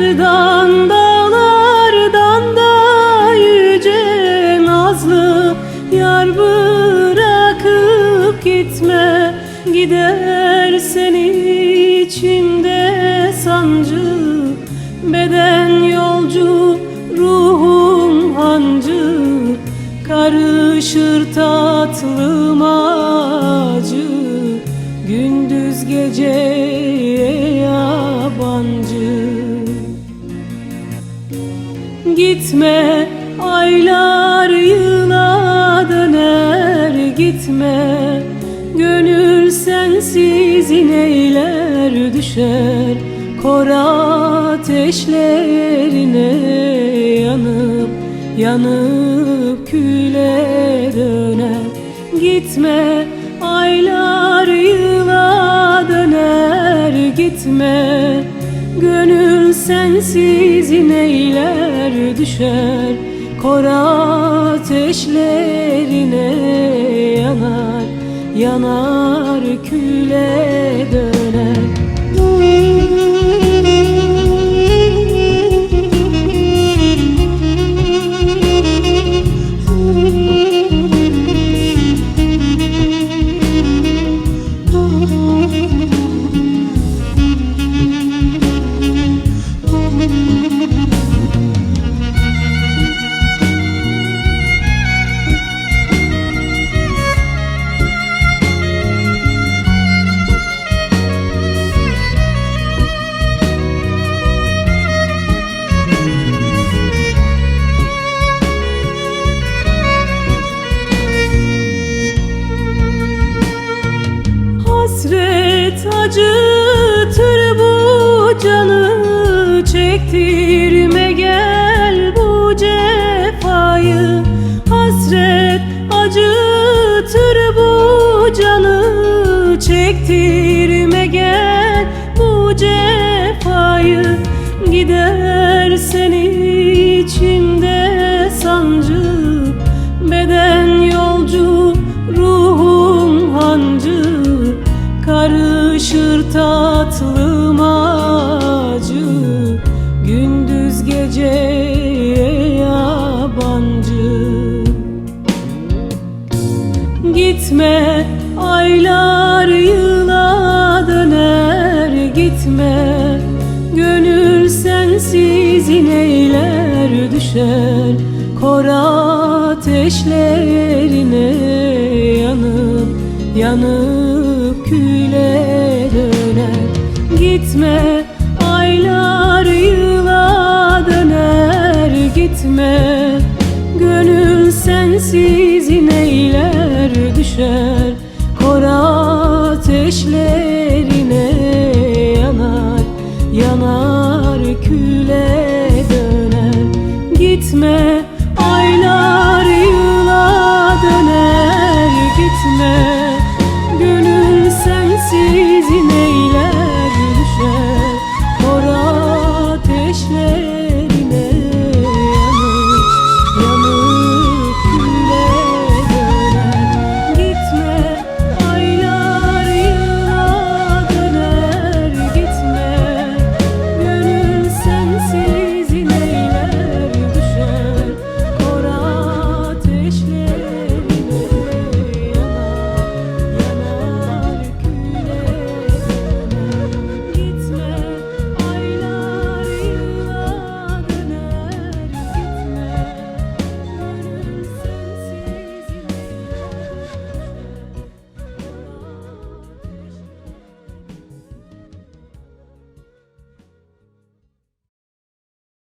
Dağlardan dağlardan da yüce nazlı yar bırakıp gitme. Gidersen içimde sancı, beden yolcu ruhum hancı. Karışır tatlım acı, gündüz geceye yabancı. Gitme, aylar yıla döner, gitme. Gönül sensiz ineyler düşer kor ateşlerine, yanıp yanıp küle döner. Gitme, aylar yıla döner, gitme. Gönül sensiz ineyler düşer kor ateşlerine, yanar yanar küle döner. Hasret acıtır bu canı, çektirme gel bu cefayı. Hasret acıtır bu canı, çektirme gel bu cefayı. Gidersen içimde sancı, beden yolcu ruhum hancı. Karışır tatlım acı, gündüz geceye yabancı. Gitme, aylar yıla döner, gitme. Gönül sensiz ineyler düşer kor ateşlerine, yanıp yanıp küle döner. Gitme, aylar yıla döner, gitme. Gönül sensiz ineyler düşer kor ateşlerine.